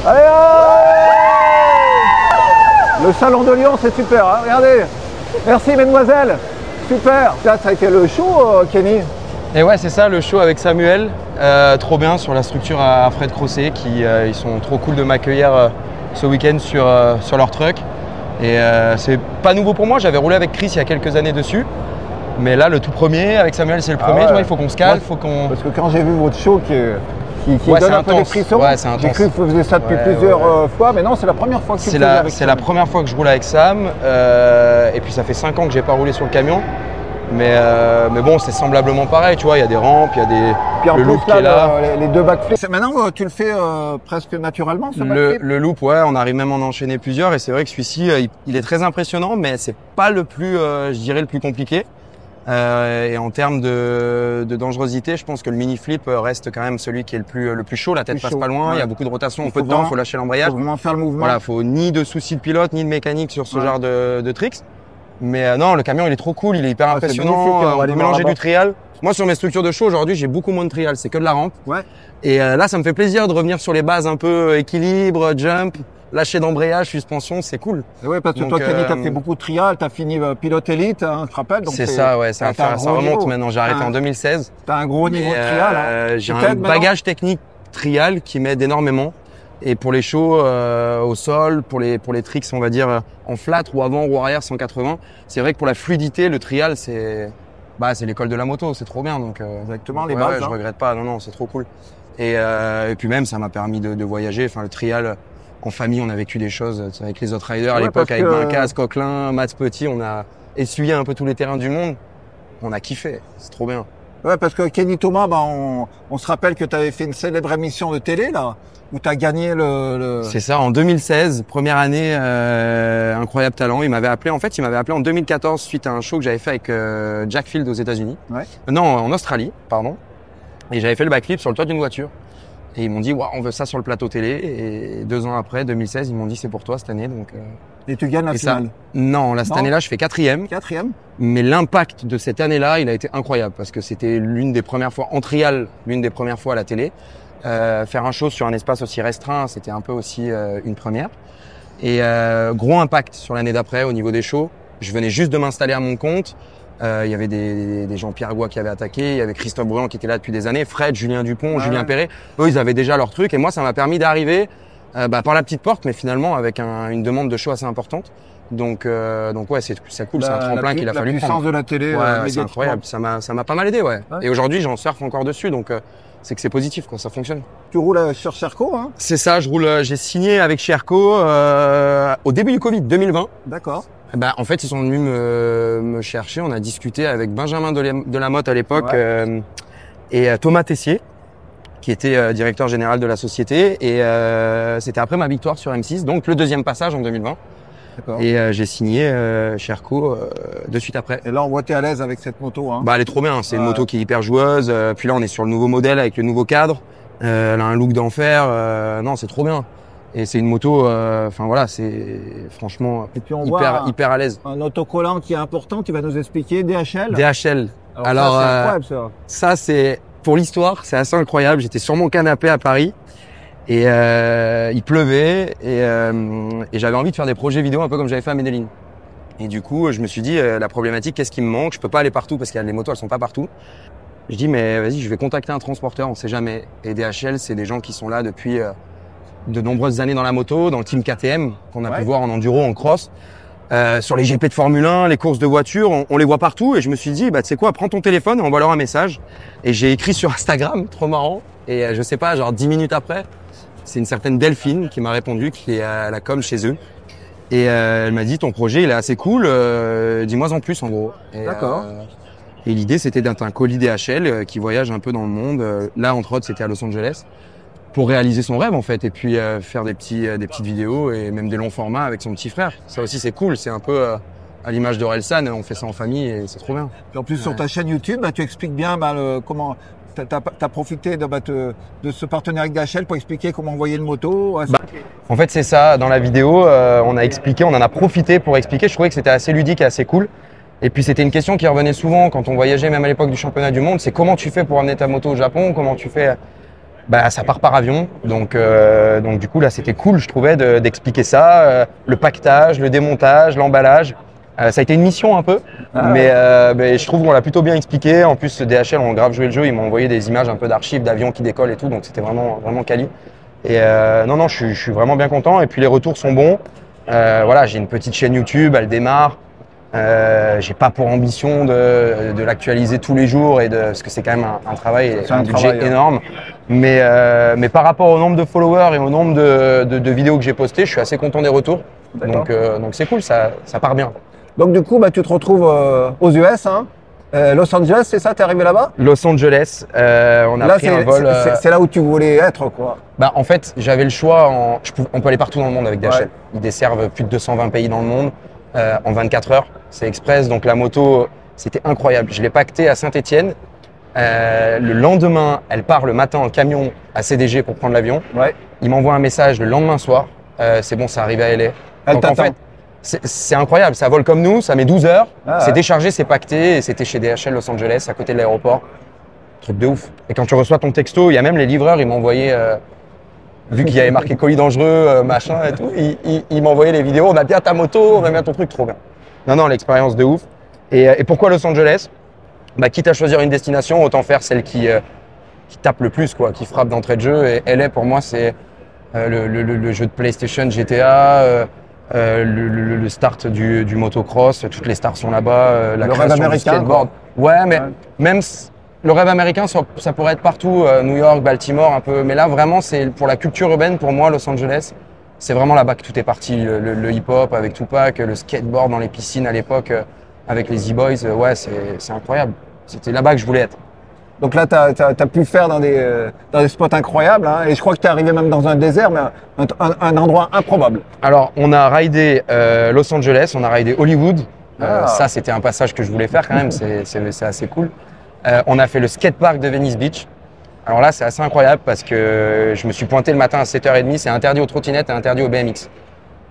Allez, le salon de Lyon, c'est super, hein, regardez. Merci, mesdemoiselles. Super. Là, ça a été le show, Kenny. Et ouais, c'est ça, le show avec Samuel. Trop bien sur la structure à Fred Crosset, ils sont trop cool de m'accueillir ce week-end sur leur truck. Et c'est pas nouveau pour moi, j'avais roulé avec Chris il y a quelques années dessus. Mais là, le tout premier, avec Samuel, c'est le premier. Ouais. Tu vois, il faut qu'on se cale, faut qu'on... Parce que quand j'ai vu votre show qui donne un peu des frissons, j'ai cru que vous faisiez ça depuis plusieurs fois, mais non, c'est la première fois que tu le fais avec Sam. C'est la première fois que je roule avec Sam, et puis ça fait 5 ans que j'ai pas roulé sur le camion. Mais bon, c'est semblablement pareil, tu vois, il y a des rampes, il y a des... Puis en plus, là, les deux backflips. Maintenant, tu le fais presque naturellement, ce backflip? Le loop, ouais, on arrive même à en enchaîner plusieurs, et c'est vrai que celui-ci, il est très impressionnant, mais c'est pas le plus, je dirais, le plus compliqué. Et en termes de dangerosité, je pense que le mini flip reste quand même celui qui est le plus chaud. La tête passe pas loin, il y a beaucoup de rotation en peu de temps, il faut lâcher l'embrayage. Faut vraiment faire le mouvement. Voilà, faut ni de soucis de pilote, ni de mécanique sur ce genre de tricks. Mais non, le camion il est trop cool, il est hyper impressionnant. On peut mélanger du trial. Moi sur mes structures de show aujourd'hui, j'ai beaucoup moins de trial, c'est que de la rampe. Ouais. Et là, ça me fait plaisir de revenir sur les bases un peu équilibre, jump. Lâcher d'embrayage, suspension, c'est cool. Oui, parce que donc, toi, Kenny, t'as fait beaucoup de trial, t'as fini pilote élite, hein, je te rappelle. C'est ça, ouais, ça remonte maintenant. J'ai arrêté en 2016. T'as un gros niveau de trial. Hein. J'ai un bagage technique trial qui m'aide énormément. Et pour les shows au sol, pour les tricks, on va dire en flat, roue avant, roue arrière, 180. C'est vrai que pour la fluidité, le trial, c'est l'école de la moto, c'est trop bien. Donc exactement les bases. Ouais, je regrette pas. Non, c'est trop cool. Et puis même, ça m'a permis de voyager. Enfin, le trial. En famille, on a vécu des choses avec les autres riders à l'époque, avec Vincas, Coquelin, Mats Petit, on a essuyé un peu tous les terrains du monde. On a kiffé, c'est trop bien. Ouais, parce que Kenny Thomas, on se rappelle que tu avais fait une célèbre émission de télé, là, où tu as gagné le... C'est ça, en 2016, première année, incroyable talent. Il m'avait appelé en 2014 suite à un show que j'avais fait avec Jack Field aux États-Unis. Ouais. Non, en Australie, pardon. Et j'avais fait le backflip sur le toit d'une voiture. Et ils m'ont dit, on veut ça sur le plateau télé. Et 2 ans après, 2016, ils m'ont dit, c'est pour toi cette année. Donc, et tu gagnes la finale? Non, cette année-là, je fais 4e. 4e. Mais l'impact de cette année-là, il a été incroyable parce que c'était l'une des premières fois, en trial, l'une des premières fois à la télé. Faire un show sur un espace aussi restreint, c'était un peu aussi une première. Et gros impact sur l'année d'après au niveau des shows. Je venais juste de m'installer à mon compte. Il y avait des Jean-Pierre Goua qui avaient attaqué, il y avait Christophe Bruand qui était là depuis des années, Fred, Julien Dupont, Julien Perret. Eux, ils avaient déjà leur truc et moi, ça m'a permis d'arriver par la petite porte, mais finalement avec une demande de show assez importante. Donc ouais, c'est cool, c'est un tremplin qu'il a fallu prendre. La puissance de la télé, c'est incroyable, ça m'a pas mal aidé, ouais. Et aujourd'hui, j'en surfe encore dessus, donc c'est que c'est positif, quoi, ça fonctionne. Tu roules sur Sherco, hein? C'est ça, j'ai signé avec Sherco au début du Covid 2020. D'accord. En fait, ils sont venus me chercher. On a discuté avec Benjamin Delamotte à l'époque et Thomas Tessier, qui était directeur général de la société. Et c'était après ma victoire sur M6, donc le 2e passage en 2020. Et j'ai signé Sherco de suite après. Et là, on voit que tu es à l'aise avec cette moto. Hein. Elle est trop bien. C'est une moto qui est hyper joueuse. Puis là, on est sur le nouveau modèle avec le nouveau cadre. Elle a un look d'enfer. Non, c'est trop bien. Et c'est une moto, voilà, c'est franchement hyper à l'aise. Un autocollant qui est important, tu vas nous expliquer, DHL. DHL. Alors ça, c'est incroyable, ça. Ça, c'est pour l'histoire, c'est assez incroyable. J'étais sur mon canapé à Paris et il pleuvait et j'avais envie de faire des projets vidéo un peu comme j'avais fait à Medellin. Et du coup, je me suis dit la problématique, qu'est-ce qui me manque? Je peux pas aller partout parce que les motos, elles sont pas partout. Je dis mais vas-y, je vais contacter un transporteur, on sait jamais. Et DHL, c'est des gens qui sont là depuis de nombreuses années dans la moto, dans le team KTM, qu'on a pu voir en enduro, en cross, sur les GP de Formule 1, les courses de voitures, on les voit partout. Et je me suis dit, tu sais quoi, prends ton téléphone et envoie-leur un message. Et j'ai écrit sur Instagram, trop marrant. Et je sais pas, genre 10 minutes après, c'est une certaine Delphine qui m'a répondu, qui est à la com chez eux. Et elle m'a dit, ton projet, il est assez cool, dis-moi en plus, en gros. D'accord. Et l'idée, c'était d'être un colis DHL qui voyage un peu dans le monde. Là, entre autres, c'était à Los Angeles, pour réaliser son rêve en fait, et puis faire des petites vidéos et même des longs formats avec son petit frère. Ça aussi c'est cool, c'est un peu à l'image de Relsan, on fait ça en famille et c'est trop bien. Et en plus sur ta chaîne YouTube, tu expliques bien comment t'as profité de ce partenariat avec DHL pour expliquer comment envoyer une moto. En fait c'est ça, dans la vidéo on a expliqué, on en a profité pour expliquer, je trouvais que c'était assez ludique et assez cool. Et puis c'était une question qui revenait souvent quand on voyageait, même à l'époque du championnat du monde, c'est comment tu fais pour amener ta moto au Japon, comment tu fais Bah, ça part par avion, donc du coup là c'était cool, je trouvais d'expliquer ça, le paquetage, le démontage, l'emballage. Ça a été une mission un peu, mais je trouve qu'on l'a plutôt bien expliqué. En plus, DHL ont grave joué le jeu, ils m'ont envoyé des images un peu d'archives d'avions qui décollent et tout, donc c'était vraiment quali. Et non, je suis vraiment bien content. Et puis les retours sont bons. Voilà, j'ai une petite chaîne YouTube, elle démarre. J'ai pas pour ambition de l'actualiser tous les jours parce que c'est quand même un travail et un budget énorme. Mais par rapport au nombre de followers et au nombre de vidéos que j'ai postées, je suis assez content des retours. Donc c'est cool, ça part bien. Donc du coup, tu te retrouves aux US, hein. Los Angeles, c'est ça? T'es arrivé là-bas? Los Angeles, on a pris un vol. C'est là où tu voulais être, quoi. Bah, en fait, j'avais le choix. On peut aller partout dans le monde avec DHL. Ouais. Ils desservent plus de 220 pays dans le monde en 24 heures. C'est express, donc la moto, c'était incroyable. Je l'ai pactée à Saint-Étienne. Le lendemain, elle part le matin en camion à CDG pour prendre l'avion. Ouais. Il m'envoie un message le lendemain soir. C'est bon, c'est arrivé à LA. Donc en fait, c'est incroyable. Ça vole comme nous, ça met 12 heures. C'est déchargé, c'est pacté. Et c'était chez DHL Los Angeles, à côté de l'aéroport. Truc de ouf. Et quand tu reçois ton texto, il y a même les livreurs, ils m'ont envoyé, vu qu'il y avait marqué colis dangereux, machin et tout, ils m'envoyaient les vidéos. On a bien ta moto, on a bien ton truc, trop bien. Non, l'expérience de ouf. Et pourquoi Los Angeles? Bah, quitte à choisir une destination, autant faire celle qui tape le plus, quoi, qui frappe d'entrée de jeu. Et LA, pour moi, c'est le jeu de PlayStation, GTA, le start du motocross. Toutes les stars sont là-bas. La création du skateboard. Ouais, mais même le rêve américain, ça pourrait être partout, New York, Baltimore, un peu. Mais là, vraiment, c'est pour la culture urbaine, pour moi, Los Angeles, c'est vraiment là-bas que tout est parti. Le hip-hop avec Tupac, le skateboard dans les piscines à l'époque, avec les E-Boys. Ouais, c'est incroyable. C'était là-bas que je voulais être. Donc là, tu as pu faire dans des spots incroyables, hein, et je crois que tu es arrivé même dans un désert, mais un endroit improbable. Alors, on a raidé Los Angeles, on a raidé Hollywood. Ça, c'était un passage que je voulais faire quand même, c'est assez cool. On a fait le skatepark de Venice Beach. Alors là, c'est assez incroyable parce que je me suis pointé le matin à 7h30, c'est interdit aux trottinettes et interdit aux BMX.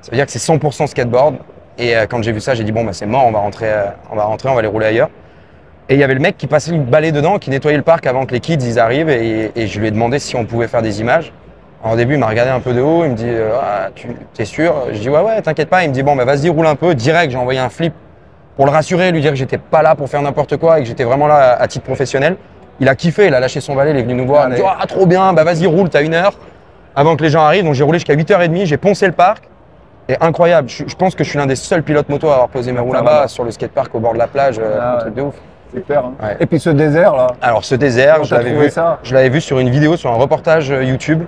Ça veut dire que c'est 100% skateboard. Et quand j'ai vu ça, j'ai dit bon, bah, c'est mort, on va rentrer, on va aller rouler ailleurs. Et il y avait le mec qui passait le balai dedans, qui nettoyait le parc avant que les kids ils arrivent, et je lui ai demandé si on pouvait faire des images. Alors, au début, il m'a regardé un peu de haut, il me dit t'es sûr? Je dis ouais, t'inquiète pas. Il me dit bon, bah, vas-y, roule un peu. Direct, j'ai envoyé un flip pour le rassurer, lui dire que j'étais pas là pour faire n'importe quoi et que j'étais vraiment là à titre professionnel. Il a kiffé, il a lâché son balai, il est venu nous voir. Il me dit trop bien, bah vas-y, roule, t'as 1 heure avant que les gens arrivent. Donc j'ai roulé jusqu'à 8h30, j'ai poncé le parc. Et incroyable, je pense que je suis l'un des seuls pilotes moto à avoir posé mes roues là-bas, sur le skatepark au bord de la plage, un truc de ouf. Super, hein. Ouais. Et puis ce désert là? Alors ce désert, je l'avais vu sur une vidéo, sur un reportage YouTube.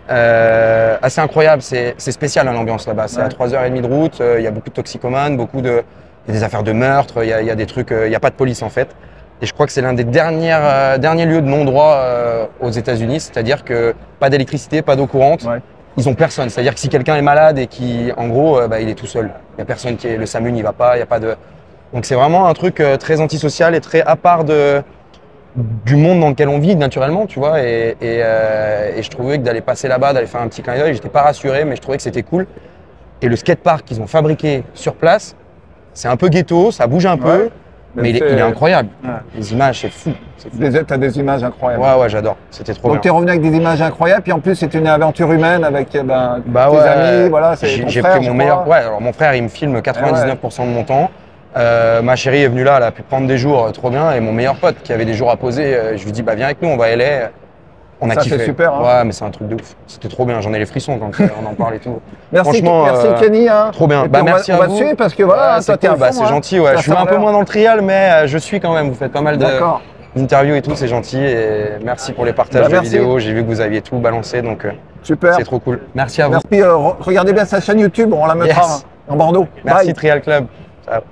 Assez incroyable, c'est spécial hein, l'ambiance là-bas. C'est à 3h30 de route, il y a beaucoup de toxicomanes, il y a des affaires de meurtre, il y a des trucs, il n'y a pas de police en fait. Et je crois que c'est l'un des derniers lieux de non-droit aux États-Unis, c'est-à-dire que pas d'électricité, pas d'eau courante. Ouais. Ils ont personne, c'est-à-dire que si quelqu'un est malade et en gros, il est tout seul. Il n'y a personne le SAMU n'y va pas, il n'y a pas de. Donc c'est vraiment un truc très antisocial et très à part du monde dans lequel on vit naturellement, tu vois. Et je trouvais que d'aller passer là-bas, d'aller faire un petit clin d'œil, j'étais pas rassuré, mais je trouvais que c'était cool. Et le skatepark qu'ils ont fabriqué sur place, c'est un peu ghetto, ça bouge un peu. Mais il est incroyable. Ouais. Les images, c'est fou. T'as des images incroyables. Ouais, j'adore. C'était trop bien. Donc, t'es revenu avec des images incroyables. Puis en plus, c'est une aventure humaine avec tes amis. Voilà, j'ai pris mon meilleur. Ouais, alors mon frère, il me filme 99% de mon temps. Ma chérie est venue là, elle a pu prendre des jours trop bien. Et mon meilleur pote qui avait des jours à poser, je lui dis, viens avec nous, on va à LA. On a kiffé. C'est super. Hein. Ouais, mais c'est un truc de ouf. C'était trop bien. J'en ai les frissons quand on en parle et tout. Merci Kenny. Hein. Trop bien. Merci à vous. On va suivre parce que voilà, toi t'es c'est gentil. Ouais. Je suis un peu moins dans le trial, mais je suis quand même. Vous faites pas mal d'interviews et tout, c'est gentil. Et merci pour les partages de vidéos. J'ai vu que vous aviez tout balancé, donc super. C'est trop cool. Merci à vous. Merci. Regardez bien sa chaîne YouTube. On la mettra en Bordeaux. Merci Trial Club. Ciao.